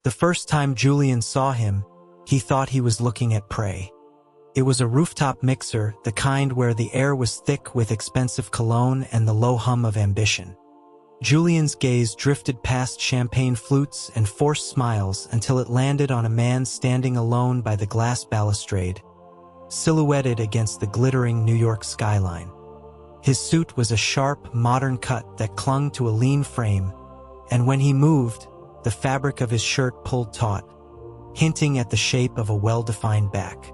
The first time Julian saw him, he thought he was looking at prey. It was a rooftop mixer, the kind where the air was thick with expensive cologne and the low hum of ambition. Julian's gaze drifted past champagne flutes and forced smiles until it landed on a man standing alone by the glass balustrade, silhouetted against the glittering New York skyline. His suit was a sharp, modern cut that clung to a lean frame, and when he moved, the fabric of his shirt pulled taut, hinting at the shape of a well-defined back.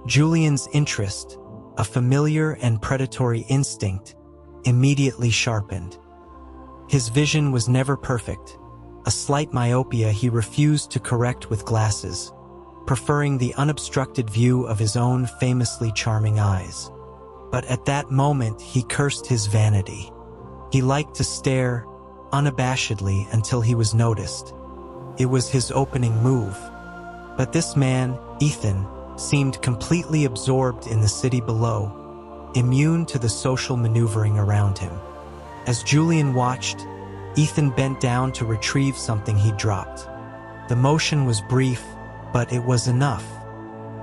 Julian's interest, a familiar and predatory instinct, immediately sharpened. His vision was never perfect. A slight myopia he refused to correct with glasses, preferring the unobstructed view of his own famously charming eyes. But at that moment he cursed his vanity. He liked to stare unabashedly until he was noticed. It was his opening move. But this man, Ethan, seemed completely absorbed in the city below, immune to the social maneuvering around him. As Julian watched, Ethan bent down to retrieve something he'd dropped. The motion was brief, but it was enough.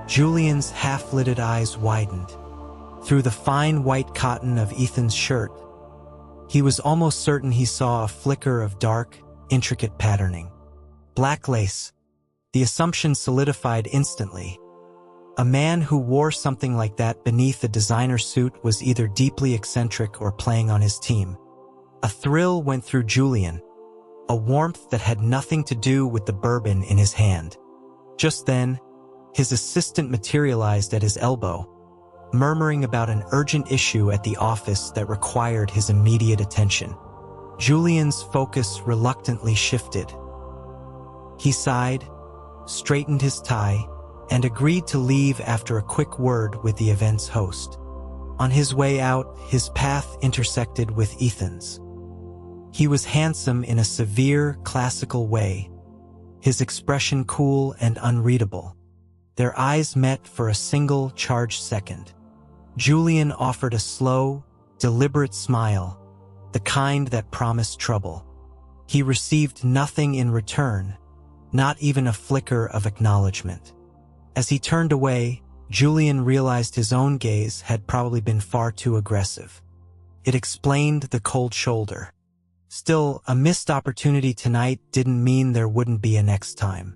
Julian's half-lidded eyes widened. Through the fine white cotton of Ethan's shirt, he was almost certain he saw a flicker of dark, intricate patterning. Black lace. The assumption solidified instantly. A man who wore something like that beneath a designer suit was either deeply eccentric or playing on his team. A thrill went through Julian, a warmth that had nothing to do with the bourbon in his hand. Just then, his assistant materialized at his elbow, murmuring about an urgent issue at the office that required his immediate attention. Julian's focus reluctantly shifted. He sighed, straightened his tie, and agreed to leave after a quick word with the event's host. On his way out, his path intersected with Ethan's. He was handsome in a severe, classical way, his expression cool and unreadable. Their eyes met for a single, charged second. Julian offered a slow, deliberate smile, the kind that promised trouble. He received nothing in return, not even a flicker of acknowledgement. As he turned away, Julian realized his own gaze had probably been far too aggressive. It explained the cold shoulder. Still, a missed opportunity tonight didn't mean there wouldn't be a next time.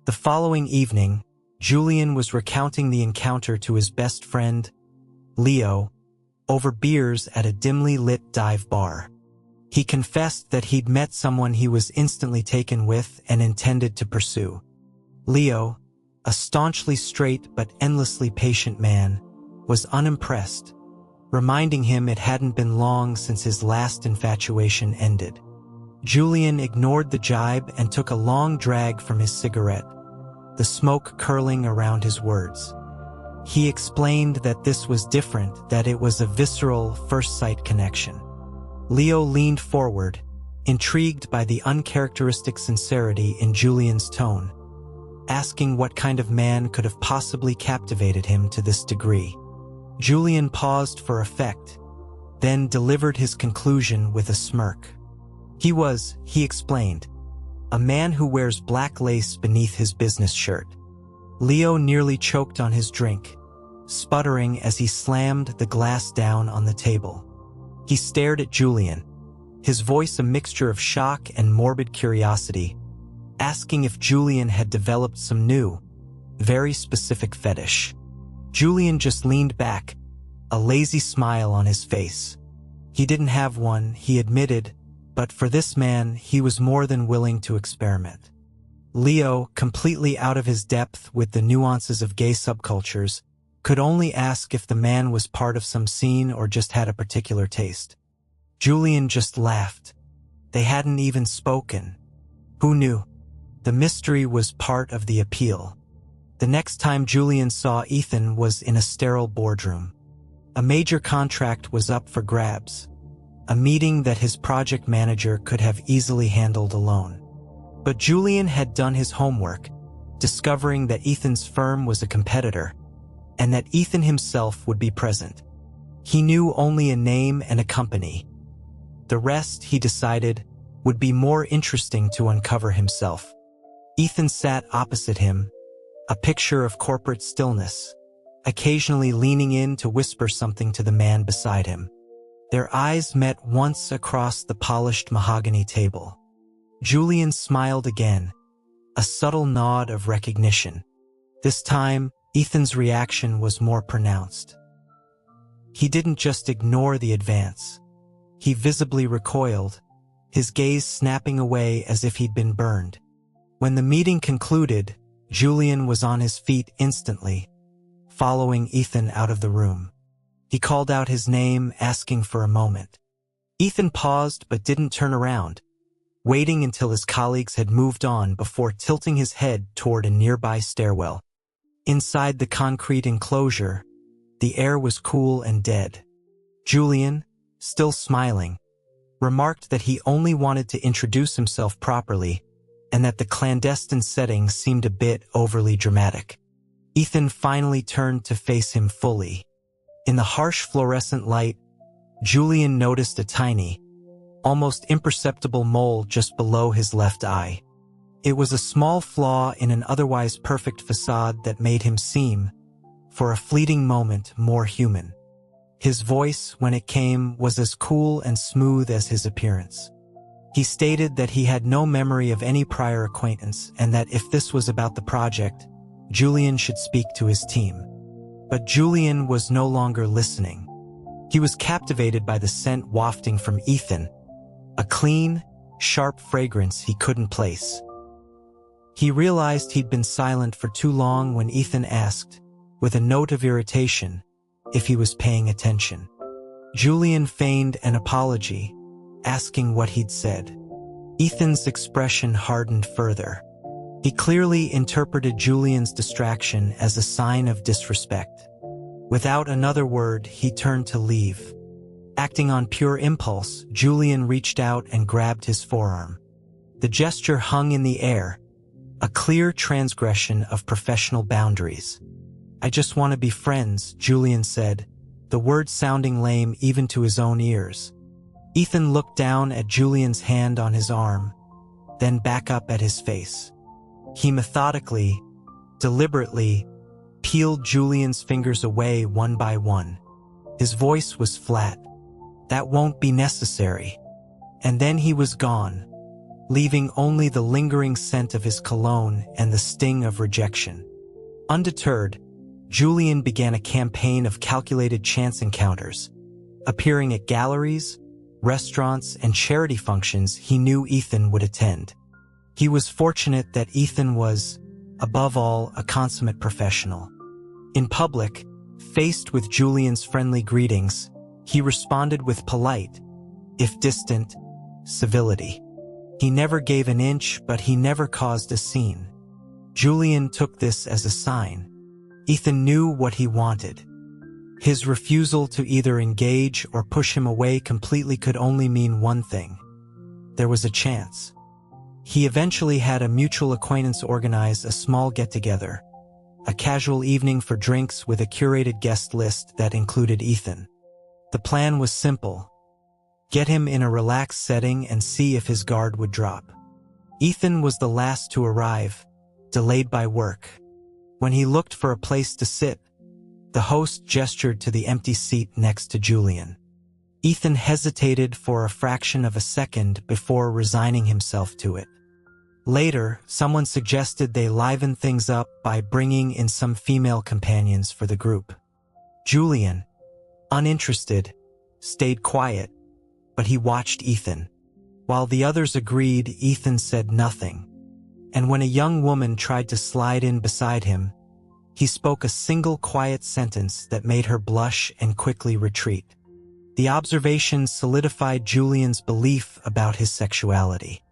The following evening, Julian was recounting the encounter to his best friend, Leo, over beers at a dimly lit dive bar. He confessed that he'd met someone he was instantly taken with and intended to pursue. Leo, a staunchly straight but endlessly patient man, was unimpressed, reminding him it hadn't been long since his last infatuation ended. Julian ignored the jibe and took a long drag from his cigarette, the smoke curling around his words. He explained that this was different, that it was a visceral, first-sight connection. Leo leaned forward, intrigued by the uncharacteristic sincerity in Julian's tone, asking what kind of man could have possibly captivated him to this degree. Julian paused for effect, then delivered his conclusion with a smirk. He explained, a man who wears black lace beneath his business shirt. Leo nearly choked on his drink, sputtering as he slammed the glass down on the table. He stared at Julian, his voice a mixture of shock and morbid curiosity, asking if Julian had developed some new, very specific fetish. Julian just leaned back, a lazy smile on his face. He didn't have one, he admitted, but for this man, he was more than willing to experiment. Leo, completely out of his depth with the nuances of gay subcultures, could only ask if the man was part of some scene or just had a particular taste. Julian just laughed. They hadn't even spoken. Who knew? The mystery was part of the appeal. The next time Julian saw Ethan was in a sterile boardroom. A major contract was up for grabs, a meeting that his project manager could have easily handled alone. But Julian had done his homework, discovering that Ethan's firm was a competitor, and that Ethan himself would be present. He knew only a name and a company. The rest, he decided, would be more interesting to uncover himself. Ethan sat opposite him, a picture of corporate stillness, occasionally leaning in to whisper something to the man beside him. Their eyes met once across the polished mahogany table. Julian smiled again, a subtle nod of recognition. This time, Ethan's reaction was more pronounced. He didn't just ignore the advance. He visibly recoiled, his gaze snapping away as if he'd been burned. When the meeting concluded, Julian was on his feet instantly, following Ethan out of the room. He called out his name, asking for a moment. Ethan paused but didn't turn around, waiting until his colleagues had moved on before tilting his head toward a nearby stairwell. Inside the concrete enclosure, the air was cool and dead. Julian, still smiling, remarked that he only wanted to introduce himself properly and that the clandestine setting seemed a bit overly dramatic. Ethan finally turned to face him fully. In the harsh fluorescent light, Julian noticed a tiny, almost imperceptible mole just below his left eye. It was a small flaw in an otherwise perfect facade that made him seem, for a fleeting moment, more human. His voice, when it came, was as cool and smooth as his appearance. He stated that he had no memory of any prior acquaintance and that if this was about the project, Julian should speak to his team. But Julian was no longer listening. He was captivated by the scent wafting from Ethan, a clean, sharp fragrance he couldn't place. He realized he'd been silent for too long when Ethan asked, with a note of irritation, if he was paying attention. Julian feigned an apology, asking what he'd said. Ethan's expression hardened further. He clearly interpreted Julian's distraction as a sign of disrespect. Without another word, he turned to leave. Acting on pure impulse, Julian reached out and grabbed his forearm. The gesture hung in the air, a clear transgression of professional boundaries. "I just want to be friends," Julian said, the words sounding lame even to his own ears. Ethan looked down at Julian's hand on his arm, then back up at his face. He methodically, deliberately, peeled Julian's fingers away one by one. His voice was flat. "That won't be necessary." And then he was gone, leaving only the lingering scent of his cologne and the sting of rejection. Undeterred, Julian began a campaign of calculated chance encounters, appearing at galleries, restaurants, and charity functions he knew Ethan would attend. He was fortunate that Ethan was, above all, a consummate professional. In public, faced with Julian's friendly greetings, he responded with polite, if distant, civility. He never gave an inch, but he never caused a scene. Julian took this as a sign. Ethan knew what he wanted. His refusal to either engage or push him away completely could only mean one thing. There was a chance. He eventually had a mutual acquaintance organize a small get-together, a casual evening for drinks with a curated guest list that included Ethan. The plan was simple. Get him in a relaxed setting and see if his guard would drop. Ethan was the last to arrive, delayed by work. When he looked for a place to sit, the host gestured to the empty seat next to Julian. Ethan hesitated for a fraction of a second before resigning himself to it. Later, someone suggested they liven things up by bringing in some female companions for the group. Julian, uninterested, stayed quiet, but he watched Ethan. While the others agreed, Ethan said nothing. And when a young woman tried to slide in beside him, he spoke a single quiet sentence that made her blush and quickly retreat. The observation solidified Julian's belief about his sexuality.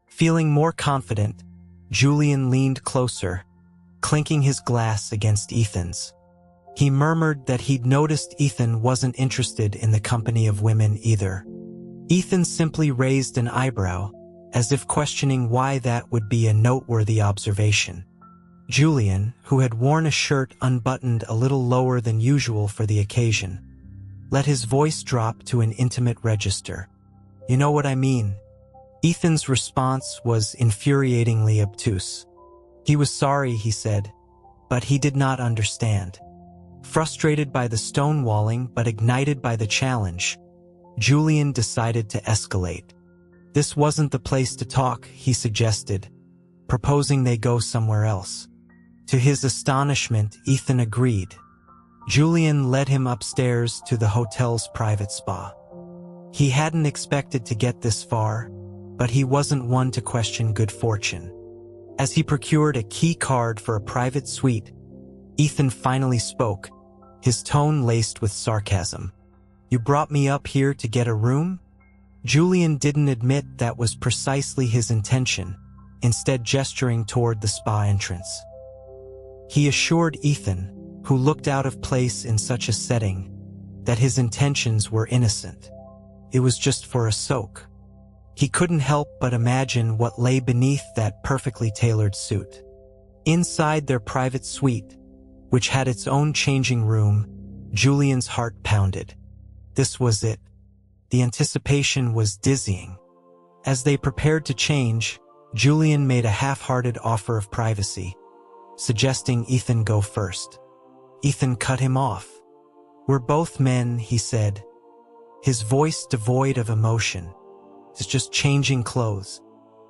Feeling more confident, Julian leaned closer, clinking his glass against Ethan's. He murmured that he'd noticed Ethan wasn't interested in the company of women either. Ethan simply raised an eyebrow, as if questioning why that would be a noteworthy observation. Julian, who had worn a shirt unbuttoned a little lower than usual for the occasion, let his voice drop to an intimate register. "You know what I mean." Ethan's response was infuriatingly obtuse. He was sorry, he said, but he did not understand. Frustrated by the stonewalling but ignited by the challenge, Julian decided to escalate. This wasn't the place to talk, he suggested, proposing they go somewhere else. To his astonishment, Ethan agreed. Julian led him upstairs to the hotel's private spa. He hadn't expected to get this far, but he wasn't one to question good fortune. As he procured a key card for a private suite, Ethan finally spoke, his tone laced with sarcasm. "You brought me up here to get a room?" Julian didn't admit that was precisely his intention, instead gesturing toward the spa entrance. He assured Ethan, who looked out of place in such a setting, that his intentions were innocent. It was just for a soak. He couldn't help but imagine what lay beneath that perfectly tailored suit. Inside their private suite, which had its own changing room, Julian's heart pounded. This was it. The anticipation was dizzying. As they prepared to change, Julian made a half-hearted offer of privacy, suggesting Ethan go first. Ethan cut him off. "We're both men," he said, his voice devoid of emotion. "It's just changing clothes.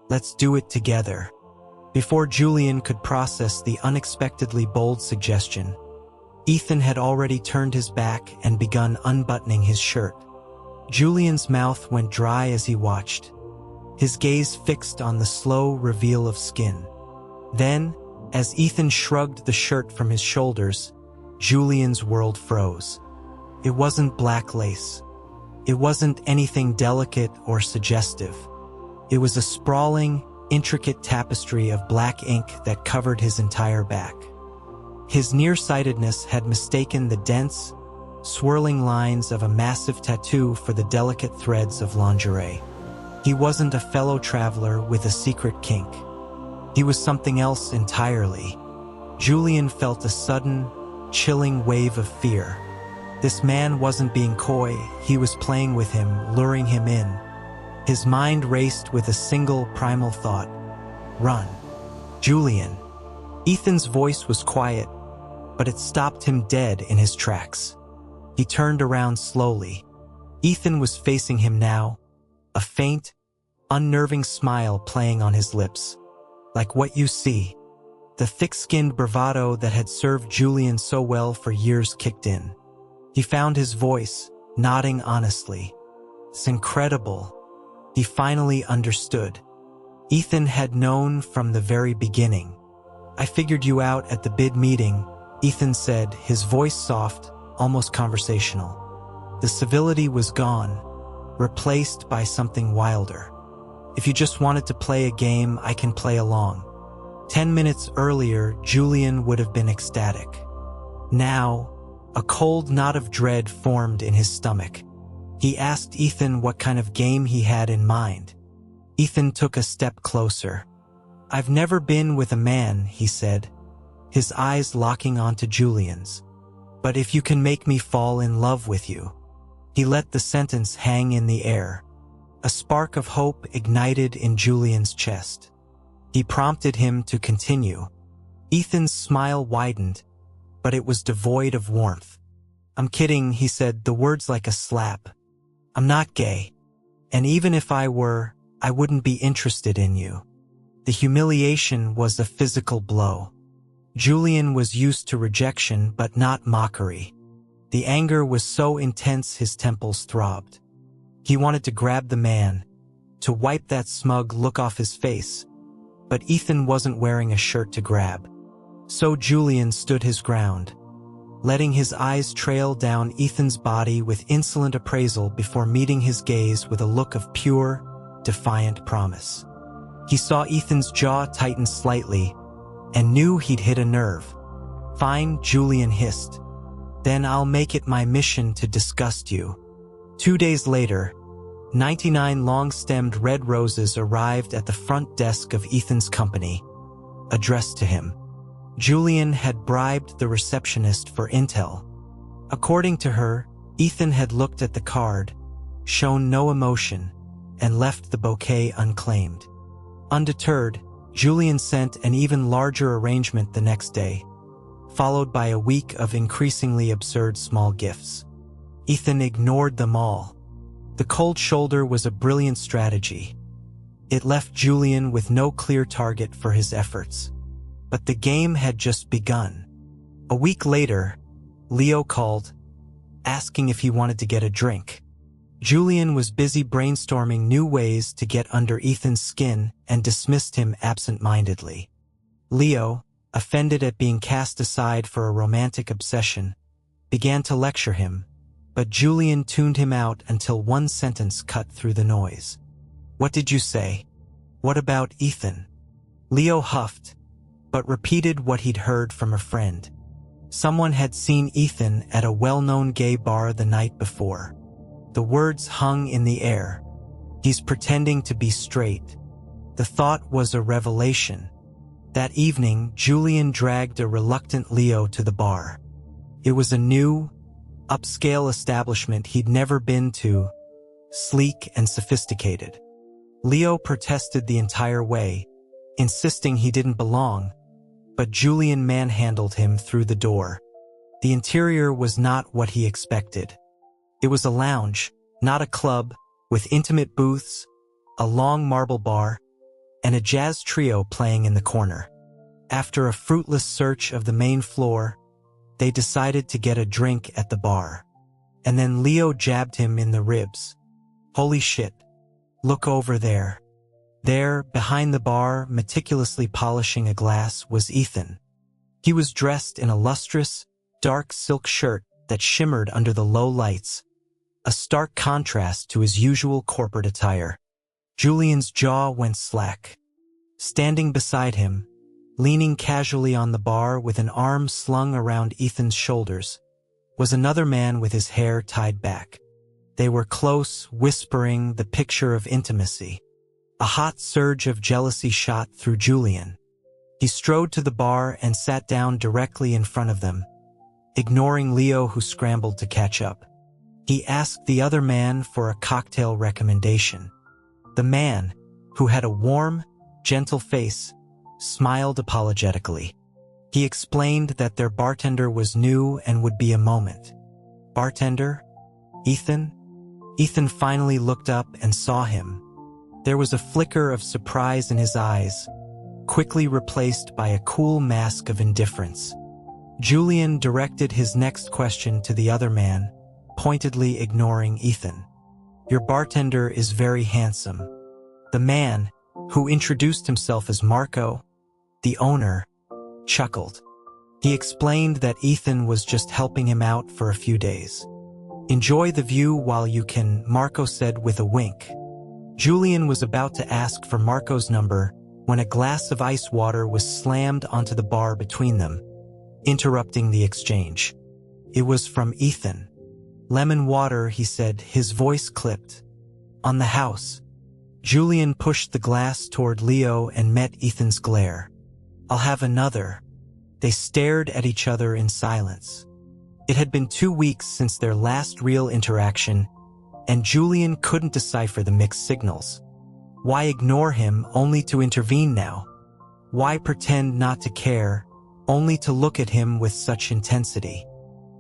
Let's do it together." Before Julian could process the unexpectedly bold suggestion, Ethan had already turned his back and begun unbuttoning his shirt. Julian's mouth went dry as he watched, his gaze fixed on the slow reveal of skin. Then, as Ethan shrugged the shirt from his shoulders, Julian's world froze. It wasn't black lace. It wasn't anything delicate or suggestive. It was a sprawling, intricate tapestry of black ink that covered his entire back. His nearsightedness had mistaken the dense, swirling lines of a massive tattoo for the delicate threads of lingerie. He wasn't a fellow traveler with a secret kink. He was something else entirely. Julian felt a sudden, chilling wave of fear. This man wasn't being coy, he was playing with him, luring him in. His mind raced with a single primal thought: run. Julian. Ethan's voice was quiet, but it stopped him dead in his tracks. He turned around slowly. Ethan was facing him now, a faint, unnerving smile playing on his lips. Like what you see. The thick-skinned bravado that had served Julian so well for years kicked in. He found his voice, nodding honestly. It's incredible. He finally understood. Ethan had known from the very beginning. "I figured you out at the bid meeting," Ethan said, his voice soft, almost conversational. The civility was gone, replaced by something wilder. "If you just wanted to play a game, I can play along." 10 minutes earlier, Julian would have been ecstatic. Now, a cold knot of dread formed in his stomach. He asked Ethan what kind of game he had in mind. Ethan took a step closer. "I've never been with a man," he said, his eyes locking onto Julian's. "But if you can make me fall in love with you." He let the sentence hang in the air. A spark of hope ignited in Julian's chest. He prompted him to continue. Ethan's smile widened, but it was devoid of warmth. "I'm kidding," he said, the words like a slap. "I'm not gay. And even if I were, I wouldn't be interested in you." The humiliation was a physical blow. Julian was used to rejection, but not mockery. The anger was so intense his temples throbbed. He wanted to grab the man, to wipe that smug look off his face, but Ethan wasn't wearing a shirt to grab. So Julian stood his ground, letting his eyes trail down Ethan's body with insolent appraisal before meeting his gaze with a look of pure, defiant promise. He saw Ethan's jaw tighten slightly and knew he'd hit a nerve. "Fine," Julian hissed. "Then I'll make it my mission to disgust you." 2 days later, 99 long-stemmed red roses arrived at the front desk of Ethan's company, addressed to him. Julian had bribed the receptionist for intel. According to her, Ethan had looked at the card, shown no emotion, and left the bouquet unclaimed. Undeterred, Julian sent an even larger arrangement the next day, followed by a week of increasingly absurd small gifts. Ethan ignored them all. The cold shoulder was a brilliant strategy. It left Julian with no clear target for his efforts. But the game had just begun. A week later, Leo called, asking if he wanted to get a drink. Julian was busy brainstorming new ways to get under Ethan's skin and dismissed him absent-mindedly. Leo, offended at being cast aside for a romantic obsession, began to lecture him, but Julian tuned him out until one sentence cut through the noise. "What did you say? What about Ethan?" Leo huffed, but repeated what he'd heard from a friend. Someone had seen Ethan at a well-known gay bar the night before. The words hung in the air. He's pretending to be straight. The thought was a revelation. That evening, Julian dragged a reluctant Leo to the bar. It was a new, upscale establishment he'd never been to, sleek and sophisticated. Leo protested the entire way, insisting he didn't belong, but Julian manhandled him through the door. The interior was not what he expected. It was a lounge, not a club, with intimate booths, a long marble bar, and a jazz trio playing in the corner. After a fruitless search of the main floor, they decided to get a drink at the bar. And then Leo jabbed him in the ribs. "Holy shit. Look over there." There, behind the bar, meticulously polishing a glass, was Ethan. He was dressed in a lustrous, dark silk shirt that shimmered under the low lights, a stark contrast to his usual corporate attire. Julian's jaw went slack. Standing beside him, leaning casually on the bar with an arm slung around Ethan's shoulders, was another man with his hair tied back. They were close, whispering, the picture of intimacy. A hot surge of jealousy shot through Julian. He strode to the bar and sat down directly in front of them, ignoring Leo, who scrambled to catch up. He asked the other man for a cocktail recommendation. The man, who had a warm, gentle face, smiled apologetically. He explained that their bartender was new and would be a moment. "Bartender? Ethan?" Ethan finally looked up and saw him. There was a flicker of surprise in his eyes, quickly replaced by a cool mask of indifference. Julian directed his next question to the other man, pointedly ignoring Ethan. "Your bartender is very handsome." The man, who introduced himself as Marco, the owner, chuckled. He explained that Ethan was just helping him out for a few days. "Enjoy the view while you can," Marco said with a wink. Julian was about to ask for Marco's number when a glass of ice water was slammed onto the bar between them, interrupting the exchange. It was from Ethan. "Lemon water," he said, his voice clipped. "On the house." Julian pushed the glass toward Leo and met Ethan's glare. "I'll have another." They stared at each other in silence. It had been 2 weeks since their last real interaction, and Julian couldn't decipher the mixed signals. Why ignore him only to intervene now? Why pretend not to care, only to look at him with such intensity?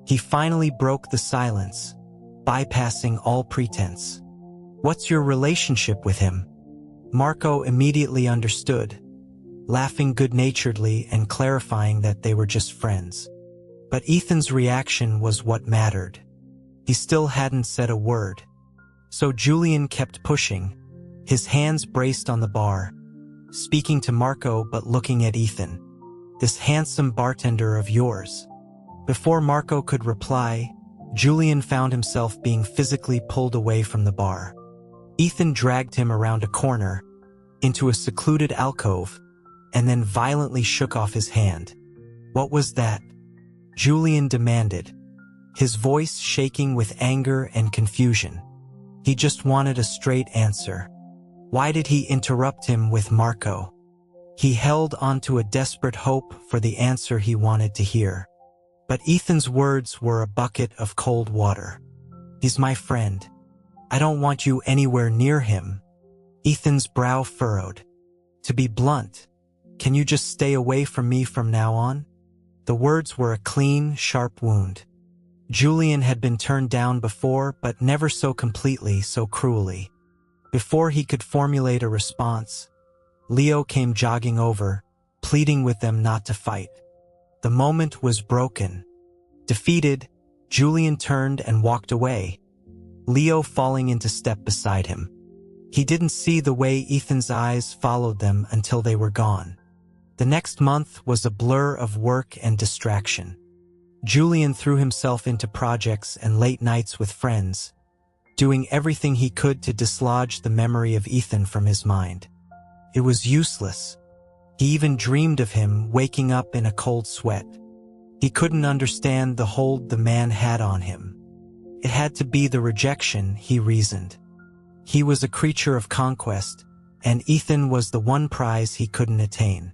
He finally broke the silence, bypassing all pretense. "What's your relationship with him?" Marco immediately understood, laughing good-naturedly and clarifying that they were just friends. But Ethan's reaction was what mattered. He still hadn't said a word. So Julian kept pushing, his hands braced on the bar, speaking to Marco but looking at Ethan. "This handsome bartender of yours." Before Marco could reply, Julian found himself being physically pulled away from the bar. Ethan dragged him around a corner, into a secluded alcove, and then violently shook off his hand. "What was that?" Julian demanded, his voice shaking with anger and confusion. He just wanted a straight answer. Why did he interrupt him with Marco? He held onto a desperate hope for the answer he wanted to hear. But Ethan's words were a bucket of cold water. "He's my friend. I don't want you anywhere near him." Ethan's brow furrowed. To be blunt, Can you just stay away from me from now on?" The words were a clean, sharp wound. Julian had been turned down before, but never so completely, so cruelly. Before he could formulate a response, Leo came jogging over, pleading with them not to fight. The moment was broken. Defeated, Julian turned and walked away, Leo falling into step beside him. He didn't see the way Ethan's eyes followed them until they were gone. The next month was a blur of work and distraction. Julian threw himself into projects and late nights with friends, doing everything he could to dislodge the memory of Ethan from his mind. It was useless. He even dreamed of him waking up in a cold sweat. He couldn't understand the hold the man had on him. It had to be the rejection, he reasoned. He was a creature of conquest, and Ethan was the one prize he couldn't attain.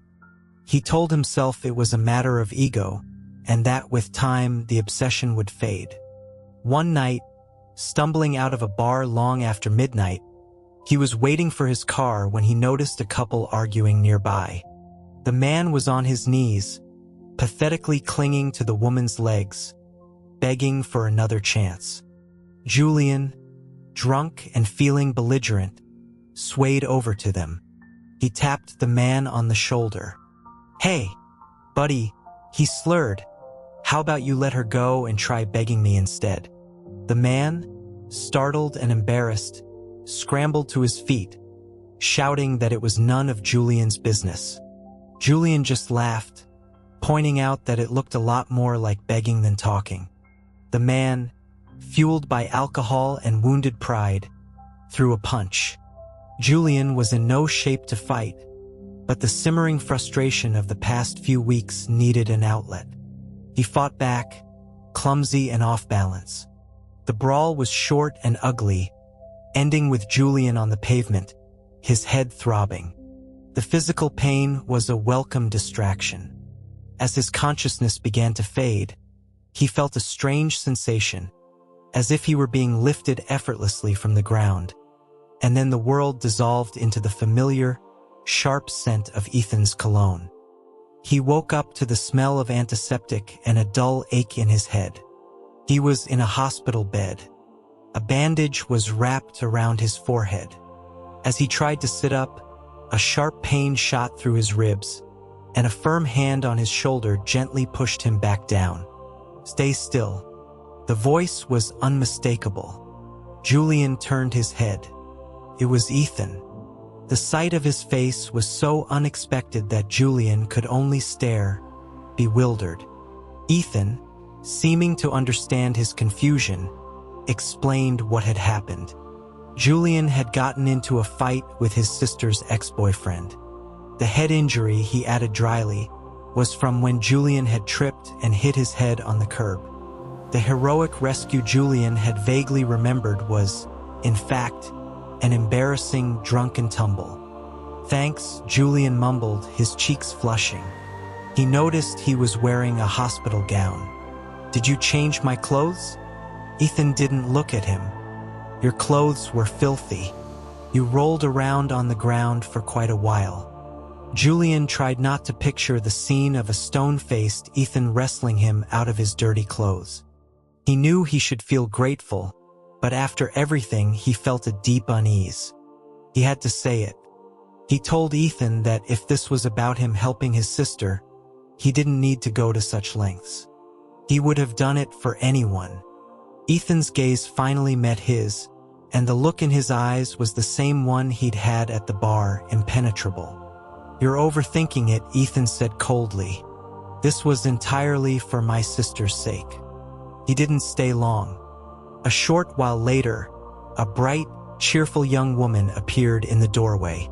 He told himself it was a matter of ego, and that with time the obsession would fade. One night, stumbling out of a bar long after midnight, he was waiting for his car when he noticed a couple arguing nearby. The man was on his knees, pathetically clinging to the woman's legs, begging for another chance. Julian, drunk and feeling belligerent, swayed over to them. He tapped the man on the shoulder. "Hey, buddy," he slurred. "How about you let her go and try begging me instead?" The man, startled and embarrassed, scrambled to his feet, shouting that it was none of Julian's business. Julian just laughed, pointing out that it looked a lot more like begging than talking. The man, fueled by alcohol and wounded pride, threw a punch. Julian was in no shape to fight, but the simmering frustration of the past few weeks needed an outlet. He fought back, clumsy and off balance. The brawl was short and ugly, ending with Julian on the pavement, his head throbbing. The physical pain was a welcome distraction. As his consciousness began to fade, he felt a strange sensation, as if he were being lifted effortlessly from the ground, and then the world dissolved into the familiar, sharp scent of Ethan's cologne. He woke up to the smell of antiseptic and a dull ache in his head. He was in a hospital bed. A bandage was wrapped around his forehead. As he tried to sit up, a sharp pain shot through his ribs, and a firm hand on his shoulder gently pushed him back down. "Stay still." The voice was unmistakable. Julian turned his head. It was Ethan. The sight of his face was so unexpected that Julian could only stare, bewildered. Ethan, seeming to understand his confusion, explained what had happened. Julian had gotten into a fight with his sister's ex-boyfriend. The head injury, he added dryly, was from when Julian had tripped and hit his head on the curb. The heroic rescue Julian had vaguely remembered was, in fact, an embarrassing drunken tumble. "Thanks," Julian mumbled, his cheeks flushing. He noticed he was wearing a hospital gown. "Did you change my clothes?" Ethan didn't look at him. "Your clothes were filthy. You rolled around on the ground for quite a while." Julian tried not to picture the scene of a stone-faced Ethan wrestling him out of his dirty clothes. He knew he should feel grateful, but after everything he felt a deep unease. He had to say it. He told Ethan that if this was about him helping his sister, he didn't need to go to such lengths. He would have done it for anyone. Ethan's gaze finally met his, and the look in his eyes was the same one he'd had at the bar, impenetrable. "You're overthinking it," Ethan said coldly. "This was entirely for my sister's sake." He didn't stay long. A short while later, a bright, cheerful young woman appeared in the doorway.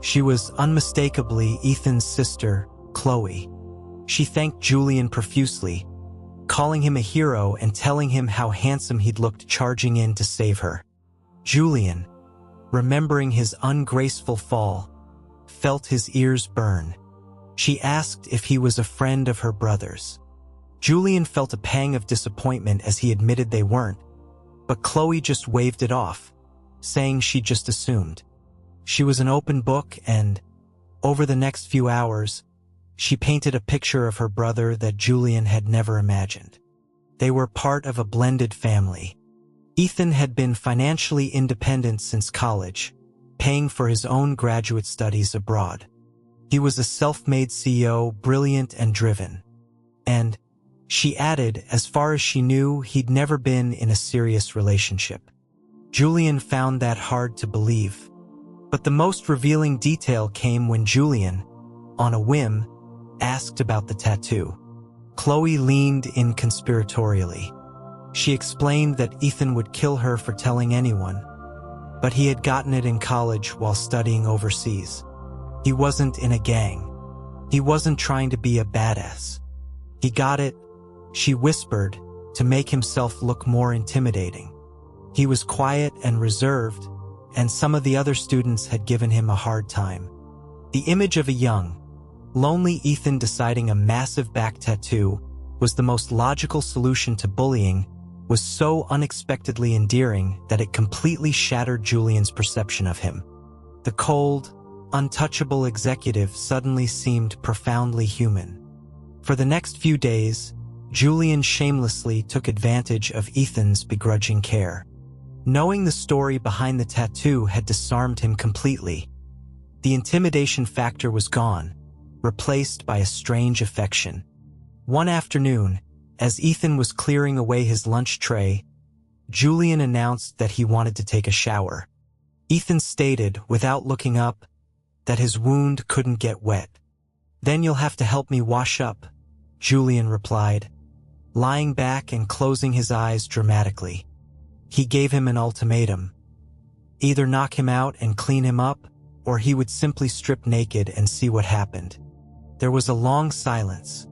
She was unmistakably Ethan's sister, Chloe. She thanked Julian profusely, calling him a hero and telling him how handsome he'd looked charging in to save her. Julian, remembering his ungraceful fall, felt his ears burn. She asked if he was a friend of her brother's. Julian felt a pang of disappointment as he admitted they weren't, but Chloe just waved it off, saying she just assumed. She was an open book and, Over the next few hours, she painted a picture of her brother that Julian had never imagined. They were part of a blended family. Ethan had been financially independent since college, paying for his own graduate studies abroad. He was a self-made CEO, brilliant and driven. And, she added, as far as she knew, he'd never been in a serious relationship. Julian found that hard to believe. But the most revealing detail came when Julian, on a whim, asked about the tattoo. Chloe leaned in conspiratorially. She explained that Ethan would kill her for telling anyone, but he had gotten it in college while studying overseas. He wasn't in a gang. He wasn't trying to be a badass. He got it, she whispered, to make himself look more intimidating. He was quiet and reserved, and some of the other students had given him a hard time. The image of a young, lonely Ethan deciding a massive back tattoo was the most logical solution to bullying was so unexpectedly endearing that it completely shattered Julian's perception of him. The cold, untouchable executive suddenly seemed profoundly human. For the next few days, Julian shamelessly took advantage of Ethan's begrudging care. Knowing the story behind the tattoo had disarmed him completely. The intimidation factor was gone, replaced by a strange affection. One afternoon, as Ethan was clearing away his lunch tray, Julian announced that he wanted to take a shower. Ethan stated, without looking up, that his wound couldn't get wet. "Then you'll have to help me wash up," Julian replied, lying back and closing his eyes dramatically. He gave him an ultimatum. Either knock him out and clean him up, or he would simply strip naked and see what happened. There was a long silence.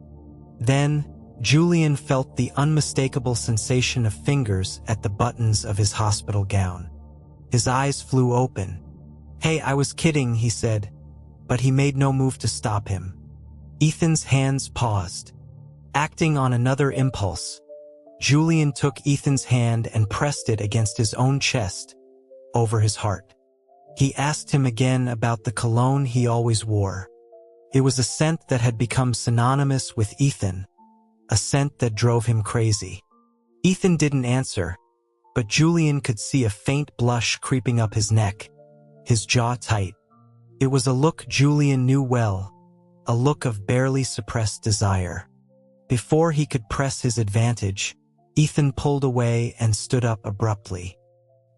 Then, Julian felt the unmistakable sensation of fingers at the buttons of his hospital gown. His eyes flew open. "Hey, I was kidding," he said, but he made no move to stop him. Ethan's hands paused. Acting on another impulse, Julian took Ethan's hand and pressed it against his own chest, over his heart. He asked him again about the cologne he always wore. It was a scent that had become synonymous with Ethan, a scent that drove him crazy. Ethan didn't answer, but Julian could see a faint blush creeping up his neck, his jaw tight. It was a look Julian knew well, a look of barely suppressed desire. Before he could press his advantage, Ethan pulled away and stood up abruptly.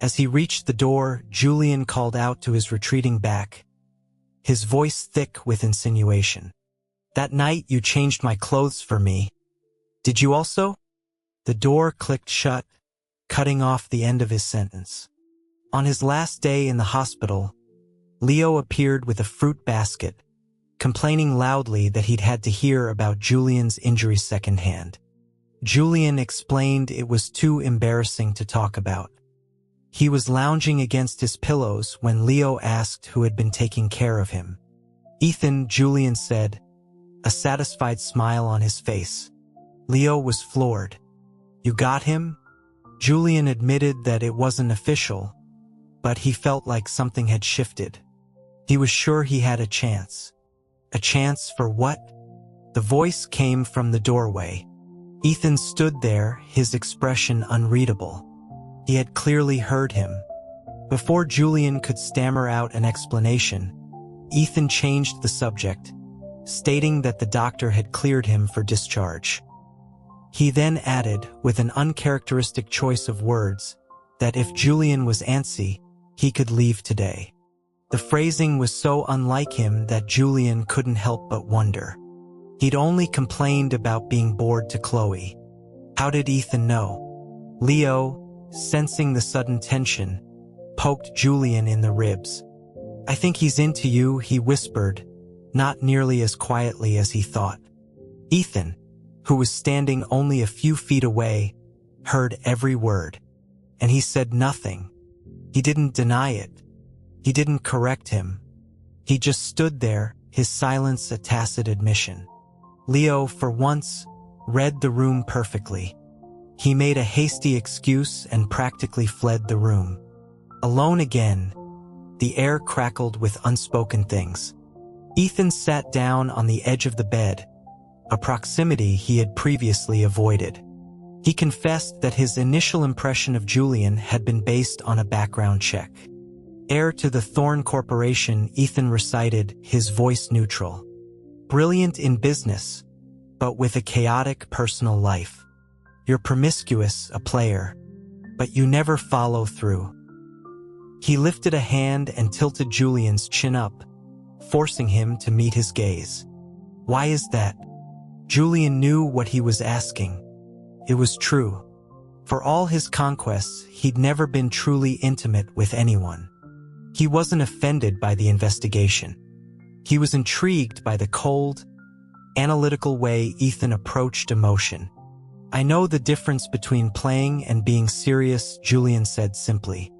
As he reached the door, Julian called out to his retreating back, his voice thick with insinuation. "That night you changed my clothes for me. Did you also?" The door clicked shut, cutting off the end of his sentence. On his last day in the hospital, Leo appeared with a fruit basket, complaining loudly that he'd had to hear about Julian's injury secondhand. Julian explained it was too embarrassing to talk about. He was lounging against his pillows when Leo asked who had been taking care of him. "Ethan," Julian said, a satisfied smile on his face. Leo was floored. "You got him?" Julian admitted that it wasn't official, but he felt like something had shifted. He was sure he had a chance. A chance for what? The voice came from the doorway. Ethan stood there, his expression unreadable. He had clearly heard him. Before Julian could stammer out an explanation, Ethan changed the subject, stating that the doctor had cleared him for discharge. He then added, with an uncharacteristic choice of words, that if Julian was antsy, he could leave today. The phrasing was so unlike him that Julian couldn't help but wonder. He'd only complained about being bored to Chloe. How did Ethan know? Leo, sensing the sudden tension, poked Julian in the ribs. "I think he's into you," he whispered, not nearly as quietly as he thought. Ethan, who was standing only a few feet away, heard every word, and he said nothing. He didn't deny it. He didn't correct him. He just stood there, his silence a tacit admission. Leo, for once, read the room perfectly. He made a hasty excuse and practically fled the room. Alone again, the air crackled with unspoken things. Ethan sat down on the edge of the bed, a proximity he had previously avoided. He confessed that his initial impression of Julian had been based on a background check. Heir to the Thorne Corporation, Ethan recited, his voice neutral. Brilliant in business, but with a chaotic personal life. You're promiscuous, a player, but you never follow through. He lifted a hand and tilted Julian's chin up, forcing him to meet his gaze. Why is that? Julian knew what he was asking. It was true. For all his conquests, he'd never been truly intimate with anyone. He wasn't offended by the investigation. He was intrigued by the cold, analytical way Ethan approached emotion. I know the difference between playing and being serious, Julian said simply.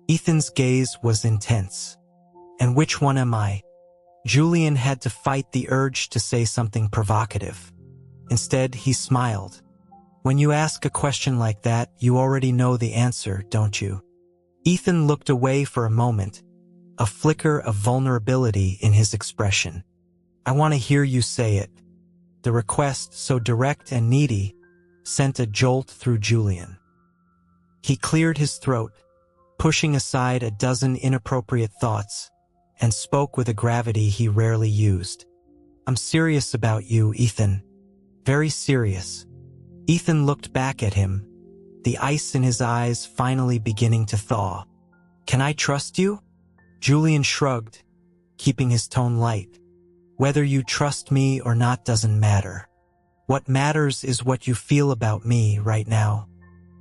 Ethan's gaze was intense. And which one am I? Julian had to fight the urge to say something provocative. Instead, he smiled. When you ask a question like that, you already know the answer, don't you? Ethan looked away for a moment, a flicker of vulnerability in his expression. I want to hear you say it. The request, so direct and needy, sent a jolt through Julian. He cleared his throat, pushing aside a dozen inappropriate thoughts, and spoke with a gravity he rarely used. I'm serious about you, Ethan. Very serious. Ethan looked back at him, the ice in his eyes finally beginning to thaw. Can I trust you? Julian shrugged, keeping his tone light. Whether you trust me or not doesn't matter. What matters is what you feel about me right now.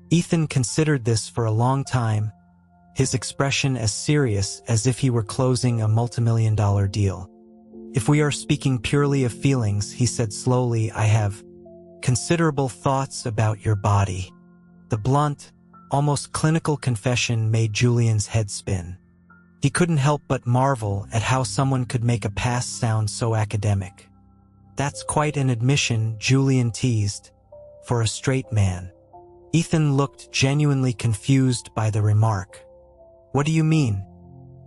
Ethan considered this for a long time, his expression as serious as if he were closing a multimillion-dollar deal. If we are speaking purely of feelings, he said slowly, I have considerable thoughts about your body. The blunt, almost clinical confession made Julian's head spin. He couldn't help but marvel at how someone could make a past sound so academic. That's quite an admission, Julian teased, for a straight man. Ethan looked genuinely confused by the remark. What do you mean?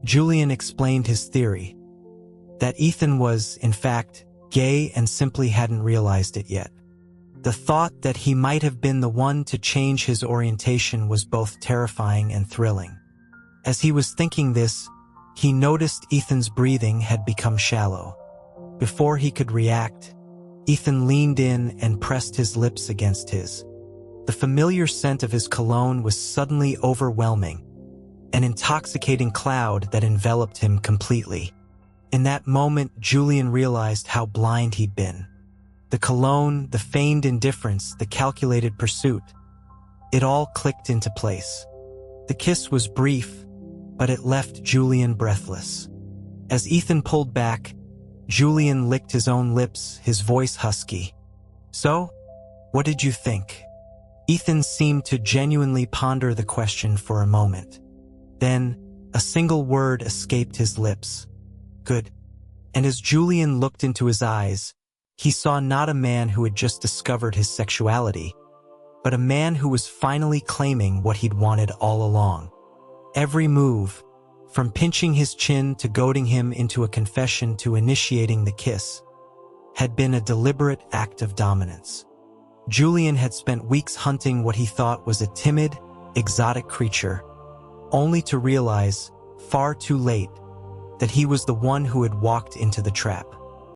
Julian explained his theory. That Ethan was, in fact, gay and simply hadn't realized it yet. The thought that he might have been the one to change his orientation was both terrifying and thrilling. As he was thinking this, he noticed Ethan's breathing had become shallow. Before he could react, Ethan leaned in and pressed his lips against his. The familiar scent of his cologne was suddenly overwhelming, an intoxicating cloud that enveloped him completely. In that moment, Julian realized how blind he'd been. The cologne, the feigned indifference, the calculated pursuit. It all clicked into place. The kiss was brief, but it left Julian breathless. As Ethan pulled back, Julian licked his own lips, his voice husky. So, what did you think? Ethan seemed to genuinely ponder the question for a moment. Then, a single word escaped his lips. Good. And as Julian looked into his eyes, he saw not a man who had just discovered his sexuality, but a man who was finally claiming what he'd wanted all along. Every move, from pinching his chin to goading him into a confession to initiating the kiss, had been a deliberate act of dominance. Julian had spent weeks hunting what he thought was a timid, exotic creature, only to realize, far too late, that he was the one who had walked into the trap.